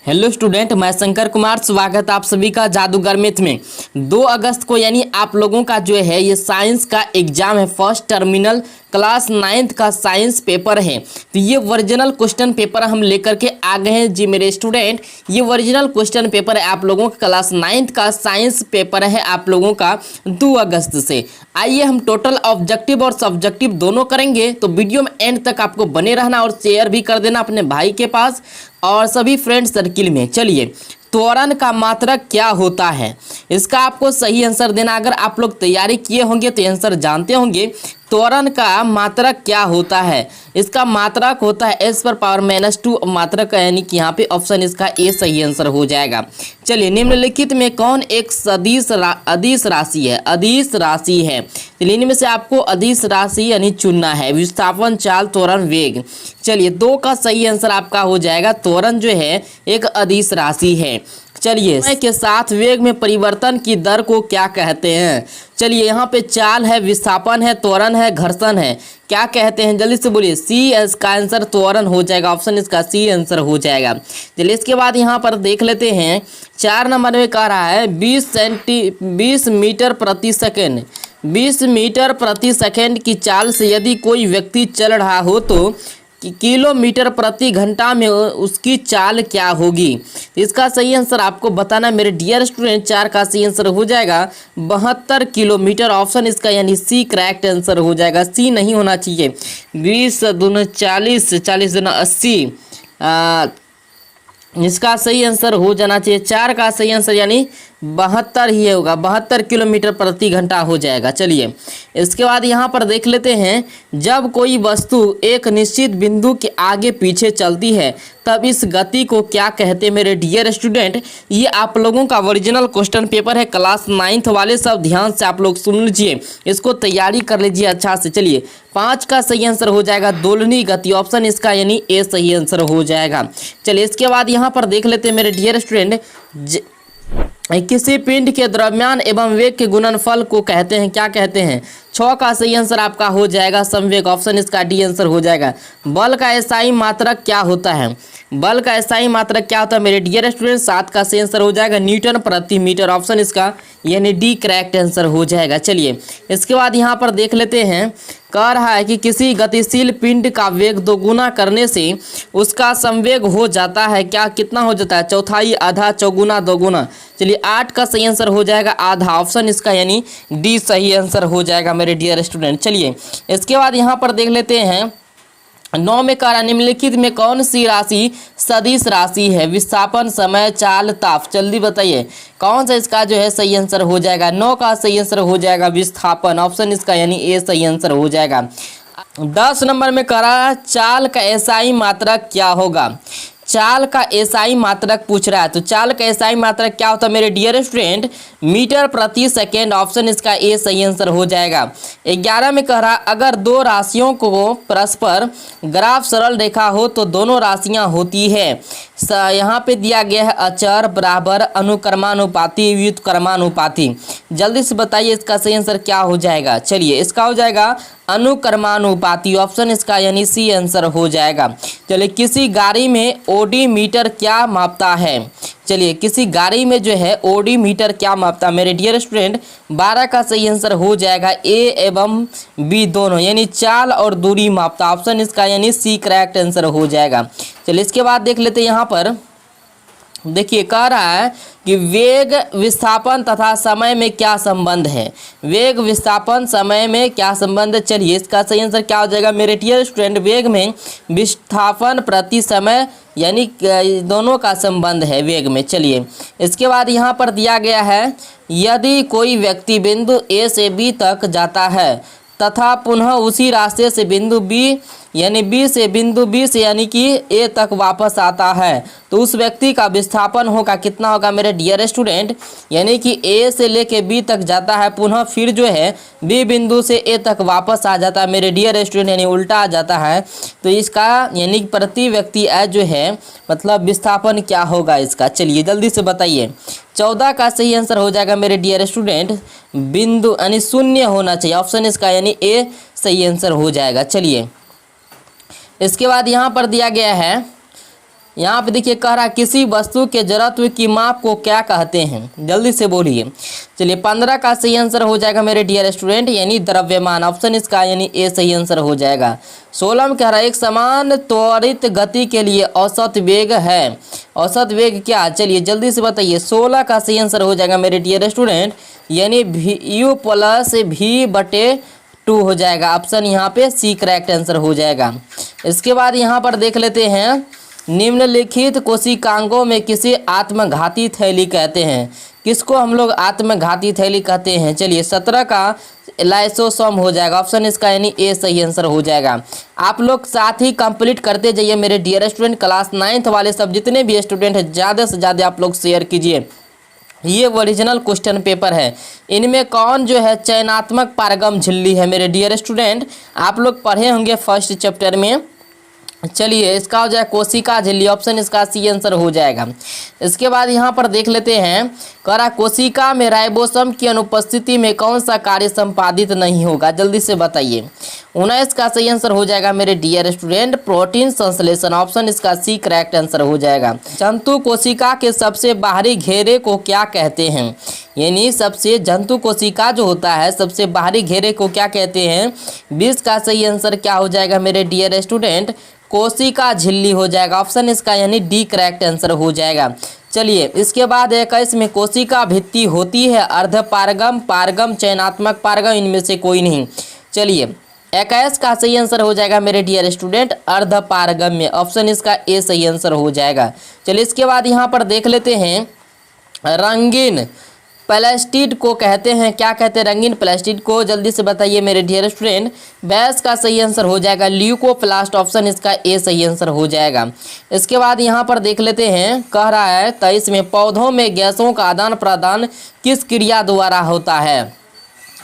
Hello student, मैं शंकर कुमार। स्वागत आप सभी का जादूगर मैथ में। 2 अगस्त को यानी आप लोगों का जो है ये साइंस का एग्जाम है। फर्स्ट टर्मिनल क्लास 9th का साइंस पेपर है। तो ये ओरिजिनल क्वेश्चन पेपर हम लेकर के आ गए हैं जी मेरे स्टूडेंट। ये ओरिजिनल क्वेश्चन पेपर है आप लोगों का, क्लास 9th का साइंस पेपर है आप लोगों का 2 अगस्त से। आइए हम टोटल ऑब्जेक्टिव और सब्जेक्टिव दोनों करेंगे, तो वीडियो में एंड तक आपको बने रहना और शेयर भी कर देना अपने भाई के पास और सभी फ्रेंड सर्किल में। चलिए, त्वरण का मात्रक क्या होता है, इसका आपको सही आंसर देना। अगर आप लोग तैयारी किए होंगे तो आंसर जानते होंगे। त्वरण का मात्रक क्या होता है, इसका मात्रक होता है s⁻⁻2 मात्रक, यानी कि यहाँ पे ऑप्शन इसका ए सही आंसर हो जाएगा। चलिए, निम्नलिखित में कौन एक अदिश राशि है? अदिश राशि है, चलिए इनमें से आपको अदिश राशि यानी चुनना है। विस्थापन, चाल, त्वरण, वेग। चलिए 2 का सही आंसर आपका हो जाएगा। त्वरण जो है एक अदिश राशि है। चलिए, समय के साथ वेग में परिवर्तन की दर को क्या कहते हैं? चलिए, यहाँ पे चाल है, विस्थापन है, त्वरण है, घर्षण है, क्या कहते हैं? जल्दी से बोलिए। सी इसका आंसर त्वरण हो जाएगा। ऑप्शन इसका सी आंसर हो जाएगा। चलिए, इसके बाद यहाँ पर देख लेते हैं। 4 नंबर में कह रहा है 20 मीटर प्रति सेकेंड। 20 मीटर प्रति सेकेंड की चाल से यदि कोई व्यक्ति चल रहा हो तो किलोमीटर प्रति घंटा में उसकी चाल क्या होगी? इसका सही आंसर आपको बताना मेरे डियर स्टूडेंट। 4 का सही आंसर हो जाएगा 72 किलोमीटर। ऑप्शन इसका यानी सी करेक्ट आंसर हो जाएगा। सी नहीं होना चाहिए। 20 दूना 40, 40 दूना 80, इसका सही आंसर हो जाना चाहिए। 4 का सही आंसर यानी 72 ही होगा। 72 किलोमीटर प्रति घंटा हो जाएगा। चलिए, इसके बाद यहाँ पर देख लेते हैं। जब कोई वस्तु एक निश्चित बिंदु के आगे पीछे चलती है तब इस गति को क्या कहते हैं मेरे डियर स्टूडेंट? ये आप लोगों का ओरिजिनल क्वेश्चन पेपर है क्लास 9th वाले। सब ध्यान से आप लोग सुन लीजिए, इसको तैयारी कर लीजिए अच्छा से। चलिए, 5 का सही आंसर हो जाएगा दोलनी गति। ऑप्शन इसका यानी ए सही आंसर हो जाएगा। चलिए, इसके बाद यहाँ पर देख लेते हैं मेरे डियर स्टूडेंट। किसी पिंड के द्रव्यमान एवं वेग के गुणनफल को कहते हैं, क्या कहते हैं? 6 का सही आंसर आपका हो जाएगा संवेग। ऑप्शन इसका डी आंसर हो जाएगा। बल का एसआई मात्रक क्या होता है? बल का एसआई मात्रक क्या होता है मेरे डियर स्टूडेंट? 7 का सही आंसर हो जाएगा न्यूटन प्रति मीटर। ऑप्शन इसका यानी डी करेक्ट आंसर हो जाएगा। चलिए, इसके बाद यहाँ पर देख लेते हैं। कह रहा है कि किसी गतिशील पिंड का वेग दोगुना करने से उसका संवेग हो जाता है, क्या कितना हो जाता है? चौथाई, आधा, चौगुना, दोगुना। चलिए, 8 का सही आंसर हो जाएगा आधा। ऑप्शन इसका यानी डी सही आंसर हो जाएगा मेरे डियर स्टूडेंट। चलिए, इसके बाद यहाँ पर देख लेते हैं। 9 में कह रहा निम्नलिखित में कौन सी राशि सदिश राशि है? विस्थापन, समय, चाल, ताप। जल्दी बताइए कौन सा इसका जो है सही आंसर हो जाएगा? 9 का सही आंसर हो जाएगा विस्थापन। ऑप्शन इसका यानी ए सही आंसर हो जाएगा। 10 नंबर में कह रहा चाल का एसआई मात्रक क्या होगा? चाल का एसआई मात्रक पूछ रहा है, तो चाल का एसआई मात्रक क्या होता है मेरे डियर स्टूडेंट? मीटर प्रति सेकेंड। ऑप्शन इसका ए सही आंसर हो जाएगा। 11 में कह रहा अगर 2 राशियों को परस्पर ग्राफ सरल रेखा हो तो दोनों राशियां होती है। यहाँ पे दिया गया है अचर, बराबर, अनुक्रमानुपाती, व्युत्क्रमानुपाती। जल्दी से बताइए इसका सही आंसर क्या हो जाएगा? चलिए, इसका हो जाएगा अनुक्रमानुपाती। ऑप्शन इसका यानी सी आंसर हो जाएगा। चलिए, किसी गाड़ी में ओडी मीटर क्या मापता है? चलिए, किसी गाड़ी में जो है ओडी मीटर क्या मापता है मेरे डियर स्टूडेंट? 12 का सही आंसर हो जाएगा ए एवं बी दोनों, यानी चाल और दूरी मापता। ऑप्शन इसका यानी सी करेक्ट आंसर हो जाएगा। चलिए, इसके बाद देख लेते हैं। यहाँ पर देखिए, कह रहा है कि वेग, विस्थापन तथा समय में क्या संबंध है? वेग, विस्थापन, समय में क्या संबंध है? चलिए, इसका सही आंसर क्या हो जाएगा मेरे डियर स्टूडेंट? वेग में विस्थापन प्रति समय यानी दोनों का संबंध है वेग में। चलिए, इसके बाद यहाँ पर दिया गया है यदि कोई व्यक्ति बिंदु ए से बी तक जाता है तथा पुनः उसी रास्ते से बिंदु बी यानी बी से बिंदु बी से यानी कि ए तक वापस आता है तो उस व्यक्ति का विस्थापन होगा कितना होगा मेरे डियर स्टूडेंट? यानी कि ए से लेके बी तक जाता है, पुनः फिर जो है बी बिंदु से ए तक वापस आ जाता है मेरे डियर स्टूडेंट, यानी उल्टा आ जाता है। तो इसका यानी प्रति व्यक्ति जो है मतलब विस्थापन क्या होगा इसका? चलिए, जल्दी से बताइए। 14 का सही आंसर हो जाएगा मेरे डियर स्टूडेंट बिंदु यानी शून्य होना चाहिए। ऑप्शन इसका यानी ए सही आंसर हो जाएगा। चलिए, इसके बाद यहाँ पर दिया गया है यहाँ पे देखिए कह रहा है किसी वस्तु के जड़त्व की माप को क्या कहते हैं, जल्दी से बोलिए। चलिए 15 का सही आंसर हो जाएगा मेरे डियर स्टूडेंट यानी द्रव्यमान, ऑप्शन इसका यानी ए सही आंसर हो जाएगा। 16 में कह रहा है एक समान त्वरित गति के लिए औसत वेग है, औसत वेग क्या, चलिए जल्दी से बताइए। 16 का सही आंसर हो जाएगा मेरे डियर स्टूडेंट यानी u प्लस v/2 हो जाएगा, ऑप्शन यहाँ पे सी करेक्ट आंसर हो जाएगा। इसके बाद यहाँ पर देख लेते हैं निम्नलिखित कोशिकांगों में किसे आत्मघाती थैली कहते हैं, किसको हम लोग आत्मघाती थैली कहते हैं, चलिए 17 का लाइसोसोम हो जाएगा, ऑप्शन इसका यानी ए सही आंसर हो जाएगा। आप लोग साथ ही कंप्लीट करते जाइए मेरे डियर स्टूडेंट, क्लास 9th वाले सब जितने भी स्टूडेंट हैं ज़्यादा से ज़्यादा आप लोग शेयर कीजिए। ये ओरिजिनल क्वेश्चन पेपर है, इनमें कौन जो है चयनात्मक पारगम झिल्ली है मेरे डियर स्टूडेंट, आप लोग पढ़े होंगे फर्स्ट चैप्टर में। चलिए इसका हो जाए कोशिका झिल्ली, ऑप्शन इसका सी आंसर हो जाएगा। इसके बाद यहाँ पर देख लेते हैं कह रहा कोशिका में राइबोसोम की अनुपस्थिति में कौन सा कार्य संपादित नहीं होगा, जल्दी से बताइए। 19 का सही आंसर हो जाएगा मेरे डियर स्टूडेंट प्रोटीन संश्लेषण, ऑप्शन इसका सी करेक्ट आंसर हो जाएगा। जंतु कोशिका के सबसे बाहरी घेरे को क्या कहते हैं, यानी सबसे जंतु कोशिका जो होता है सबसे बाहरी घेरे को क्या कहते हैं। 20 का सही आंसर क्या हो जाएगा मेरे डियर स्टूडेंट कोशिका झिल्ली हो जाएगा, ऑप्शन इसका यानी डी करेक्ट आंसर हो जाएगा। चलिए इसके बाद 21 में कोशिका भित्ति होती है अर्धपारगम, पारगम, चयनात्मक पारगम, इनमें से कोई नहीं। चलिए 21 का सही आंसर हो जाएगा मेरे डियर स्टूडेंट अर्धपारगम में, ऑप्शन इसका ए सही आंसर हो जाएगा। चलिए इसके बाद यहाँ पर देख लेते हैं रंगीन प्लास्टिड को कहते हैं, क्या कहते हैं रंगीन प्लास्टिड को, जल्दी से बताइए मेरे डियर स्टूडेंट। 22 का सही आंसर हो जाएगा ल्यूकोप्लास्ट, ऑप्शन इसका ए सही आंसर हो जाएगा। इसके बाद यहाँ पर देख लेते हैं कह रहा है 23 में पौधों में गैसों का आदान प्रदान किस क्रिया द्वारा होता है,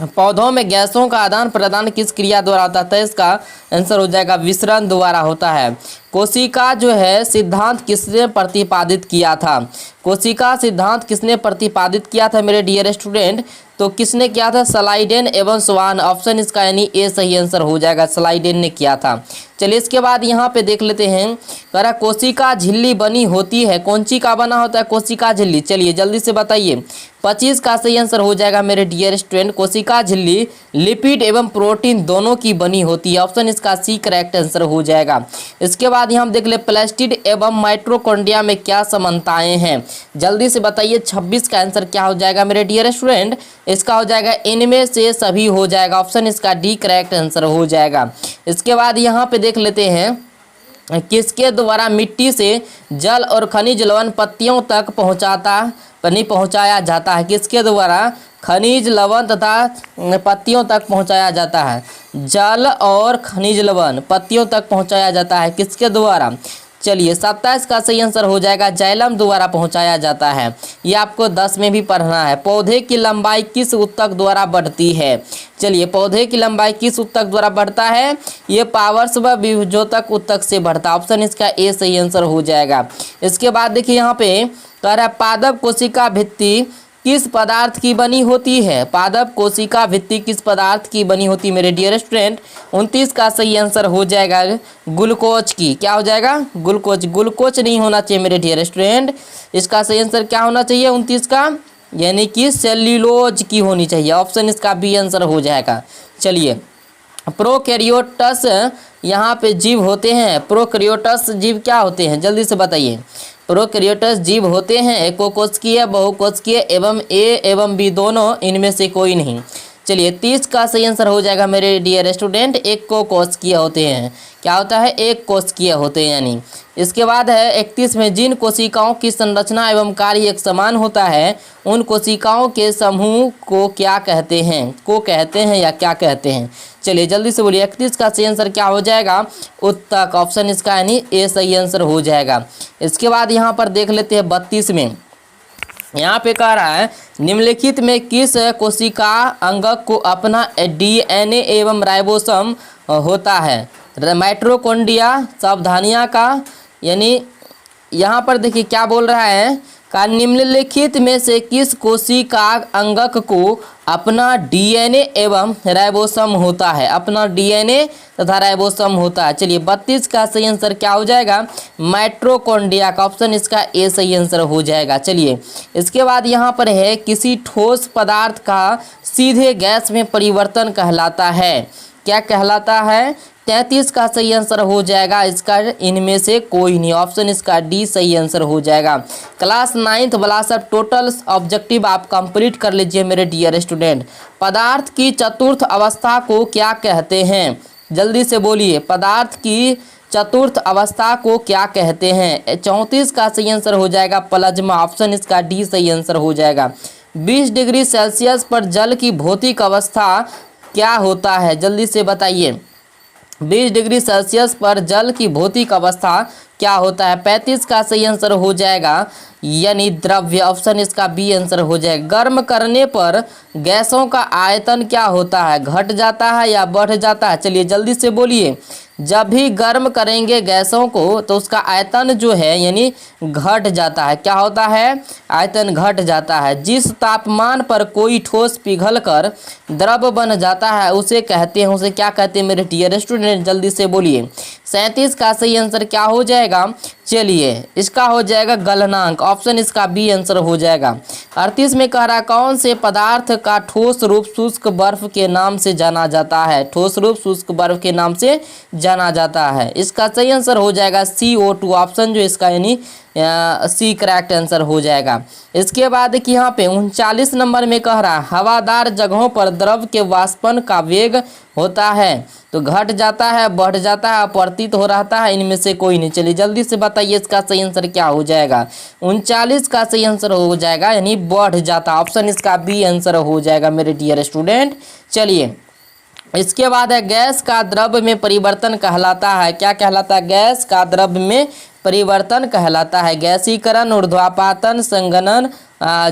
पौधों में गैसों का आदान प्रदान किस क्रिया द्वारा होता है, तो इसका आंसर हो जाएगा विसरण द्वारा होता है। कोशिका जो है सिद्धांत किसने प्रतिपादित किया था, कोशिका सिद्धांत किसने प्रतिपादित किया था मेरे डियर स्टूडेंट, तो किसने किया था स्लाइडेन एवं स्वान, ऑप्शन इसका यानी ए सही आंसर हो जाएगा, स्लाइडेन ने किया था। चलिए इसके बाद यहाँ पे देख लेते हैं कह कोशिका झिल्ली बनी होती है, कौन सी का बना होता है कोशिका झिल्ली, चलिए जल्दी से बताइए। 25 का सही आंसर हो जाएगा मेरे डियर स्टूडेंट कोशिका झिल्ली लिपिड एवं प्रोटीन दोनों की बनी होती है, ऑप्शन इसका सी करेक्ट आंसर हो जाएगा। इसके बाद यहाँ देख ले प्लास्टिड एवं माइटोकॉन्ड्रिया में क्या समानताएं हैं, जल्दी से बताइए। 26 का आंसर क्या हो जाएगा मेरे डियर स्टूडेंट, इसका हो जाएगा इनमें से सभी हो जाएगा, ऑप्शन इसका डी करेक्ट आंसर हो जाएगा। इसके बाद यहाँ पे देख लेते हैं किसके द्वारा मिट्टी से जल और खनिज लवण पत्तियों तक पहुँचाया जाता है, किसके द्वारा खनिज लवण तथा पत्तियों तक पहुँचाया जाता है, जल और खनिज लवण पत्तियों तक पहुँचाया जाता है किसके द्वारा, चलिए 27 का सही आंसर हो जाएगा जाइलम द्वारा पहुंचाया जाता है, ये आपको 10 में भी पढ़ना है। पौधे की लंबाई किस ऊतक द्वारा बढ़ती है, चलिए पौधे की लंबाई किस ऊतक द्वारा बढ़ता है, ये पावर्स व विभजोतक ऊतक से बढ़ता है, ऑप्शन इसका ए सही आंसर हो जाएगा। इसके बाद देखिए यहाँ पे कह रहा है पादप कोशिका भित्ति किस पदार्थ की बनी होती है, पादप कोशिका भित्ति किस पदार्थ की बनी होती है मेरे डियर स्टूडेंट। 29 का सही आंसर हो जाएगा ग्लूकोज की, क्या हो जाएगा ग्लूकोज, ग्लूकोज नहीं होना चाहिए मेरे डियर स्टूडेंट, इसका सही आंसर क्या होना चाहिए 29 का, यानी कि सेल्यूलोज की होनी चाहिए, ऑप्शन इसका बी आंसर हो जाएगा। चलिए प्रोकैरियोटस यहाँ पे जीव होते हैं, प्रोकैरियोटस जीव क्या होते हैं जल्दी से बताइए। प्रोकैरियोटस जीव होते हैं एकोकोशिकीय, बहुकोशिकीय एवं ए एवं बी दोनों, इनमें से कोई नहीं। चलिए 30 का सही आंसर हो जाएगा मेरे डियर स्टूडेंट एकोकोशिकीय होते हैं, क्या होता है एक कोशिकीय होते हैं यानी। इसके बाद है 31 में जिन कोशिकाओं की संरचना एवं कार्य एक समान होता है उन कोशिकाओं के समूह को क्या कहते हैं, को कहते हैं या क्या कहते हैं, चलिए जल्दी से बोलिए। 31 का सही आंसर क्या हो जाएगा उत्तक, ऑप्शन इसका यानी ए सही आंसर हो जाएगा। इसके बाद यहाँ पर देख लेते हैं 32 में, यहाँ पे कह रहा है निम्नलिखित में किस कोशिका अंगक को अपना डीएनए एवं राइबोसोम होता है, माइटोकॉन्ड्रिया, सावधानियाँ का, यानी यहाँ पर देखिए क्या बोल रहा है का निम्नलिखित में से किस कोशिका अंगक को अपना डीएनए एवं राइबोसोम होता है? अपना डीएनए तथा राइबोसोम होता है। चलिए 32 का सही आंसर क्या हो जाएगा? माइटोकॉन्ड्रिया का ऑप्शन इसका ए सही आंसर हो जाएगा। चलिए इसके बाद यहाँ पर है किसी ठोस पदार्थ का सीधे गैस में परिवर्तन कहलाता है। क्या कहलाता है? 33 का सही आंसर हो जाएगा इसका इनमें से कोई नहीं, ऑप्शन इसका डी सही आंसर हो जाएगा। क्लास 9th वाला सब टोटल ऑब्जेक्टिव आप कंप्लीट कर लीजिए मेरे डियर स्टूडेंट। पदार्थ की चतुर्थ अवस्था को क्या कहते हैं? जल्दी से बोलिए, पदार्थ की चतुर्थ अवस्था को क्या कहते हैं? 34 का सही आंसर हो जाएगा प्लाज्मा, ऑप्शन इसका डी सही आंसर हो जाएगा। 20 डिग्री सेल्सियस पर जल की भौतिक अवस्था क्या होता है? जल्दी से बताइए। 20 डिग्री सेल्सियस पर जल की भौतिक अवस्था क्या होता है? 35 का सही आंसर हो जाएगा यानी द्रव्य, ऑप्शन इसका बी आंसर हो जाएगा। गर्म करने पर गैसों का आयतन क्या होता है? घट जाता है या बढ़ जाता है? चलिए जल्दी से बोलिए। जब भी गर्म करेंगे गैसों को तो उसका आयतन जो है यानी घट जाता है। क्या होता है? आयतन घट जाता है। जिस तापमान पर कोई ठोस पिघलकर द्रव बन जाता है उसे कहते हैं, उसे क्या कहते हैं मेरे डियर स्टूडेंट? जल्दी से बोलिए। 37 का सही आंसर क्या हो जाएगा? चलिए इसका हो जाएगा गलनांक, ऑप्शन इसका बी आंसर हो जाएगा। 38 में कह रहा है कौन से पदार्थ का ठोस रूप शुष्क बर्फ के नाम से जाना जाता है? ठोस रूप शुष्क बर्फ के नाम से जाना जाता है। इसका सही आंसर हो जाएगा CO2, ऑप्शन जो इसका यानी सी करेक्ट आंसर हो जाएगा। इसके बाद कि यहाँ पे 39 नंबर में कह रहा है हवादार जगहों पर द्रव के वाष्पन का वेग होता है तो घट जाता है, बढ़ जाता है, अपवर्तित हो रहता है, इनमें से कोई नहीं। चलिए जल्दी से बताइए इसका सही आंसर क्या हो जाएगा? 39 का सही आंसर हो जाएगा यानी बढ़ जाता, ऑप्शन इसका बी आंसर हो जाएगा मेरे डियर स्टूडेंट। चलिए इसके बाद है गैस का द्रव में परिवर्तन कहलाता है। क्या कहलाता है? गैस का द्रव में परिवर्तन कहलाता है। गैसीकरण, ऊर्ध्वापातन, संघनन,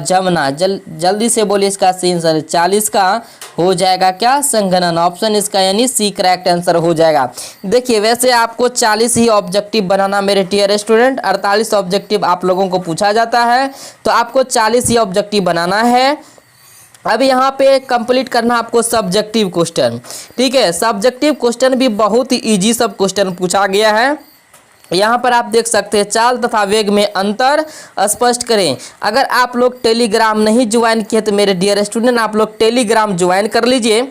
जमना। जल्दी से बोलिए इसका सही आंसर। 40 का हो जाएगा क्या? संघनन, ऑप्शन इसका यानी सी करेक्ट आंसर हो जाएगा। देखिए वैसे आपको 40 ही ऑब्जेक्टिव बनाना मेरे डियर स्टूडेंट, 48 ऑब्जेक्टिव आप लोगों को पूछा जाता है तो आपको 40 ही ऑब्जेक्टिव बनाना है। अब यहाँ पे कंप्लीट करना आपको सब्जेक्टिव क्वेश्चन, ठीक है। सब्जेक्टिव क्वेश्चन भी बहुत ही इजी सब क्वेश्चन पूछा गया है। यहाँ पर आप देख सकते हैं चाल तथा वेग में अंतर स्पष्ट करें। अगर आप लोग टेलीग्राम नहीं ज्वाइन किए तो मेरे डियर स्टूडेंट आप लोग टेलीग्राम ज्वाइन कर लीजिए।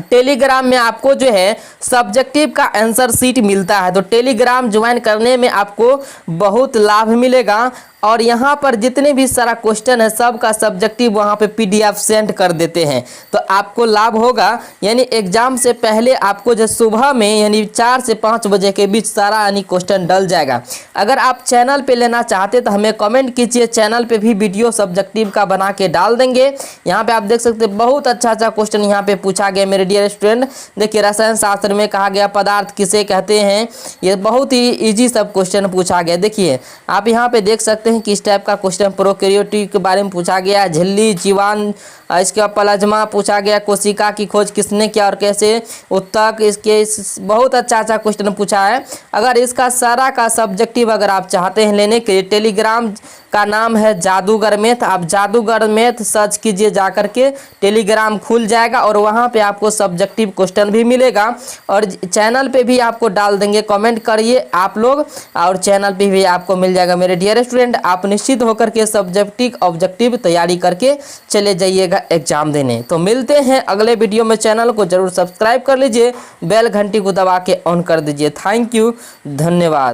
टेलीग्राम में आपको जो है सब्जेक्टिव का आंसर शीट मिलता है, तो टेलीग्राम ज्वाइन करने में आपको बहुत लाभ मिलेगा। और यहाँ पर जितने भी सारा क्वेश्चन है सब का सब्जेक्टिव वहाँ पे PDF सेंड कर देते हैं, तो आपको लाभ होगा। यानी एग्जाम से पहले आपको जो सुबह में यानी 4 से 5 बजे के बीच सारा यानी क्वेश्चन डल जाएगा। अगर आप चैनल पे लेना चाहते तो हमें कमेंट कीजिए, चैनल पे भी वीडियो सब्जेक्टिव का बना के डाल देंगे। यहाँ पे आप देख सकते हैं बहुत अच्छा क्वेश्चन यहाँ पे पूछा गया मेरे डियर स्टूडेंट। देखिए रसायन शास्त्र में कहा गया पदार्थ किसे कहते हैं, ये बहुत ही ईजी सब क्वेश्चन पूछा गया। देखिए आप यहाँ पे देख सकते हैं किस टाइप का क्वेश्चन प्रोकैरियोटिक के बारे में पूछा गया, झिल्ली, जीवाणु, इसके बाद प्लाज्मा पूछा गया, कोशिका की खोज किसने किया और कैसे, उत्तक, इसके बहुत अच्छा क्वेश्चन पूछा है। अगर इसका सारा का सब्जेक्टिव अगर आप चाहते हैं लेने के लिए, टेलीग्राम का नाम है जादूगर मैथ, आप जादूगर मैथ सर्च कीजिए जाकर के, टेलीग्राम खुल जाएगा और वहाँ पे आपको सब्जेक्टिव क्वेश्चन भी मिलेगा और चैनल पे भी आपको डाल देंगे। कमेंट करिए आप लोग और चैनल पे भी आपको मिल जाएगा मेरे डियर स्टूडेंट। आप निश्चित होकर के सब्जेक्टिव ऑब्जेक्टिव तैयारी करके चले जाइएगा एग्जाम देने। तो मिलते हैं अगले वीडियो में, चैनल को जरूर सब्सक्राइब कर लीजिए, बेल घंटी को दबा के ऑन कर दीजिए। थैंक यू, धन्यवाद।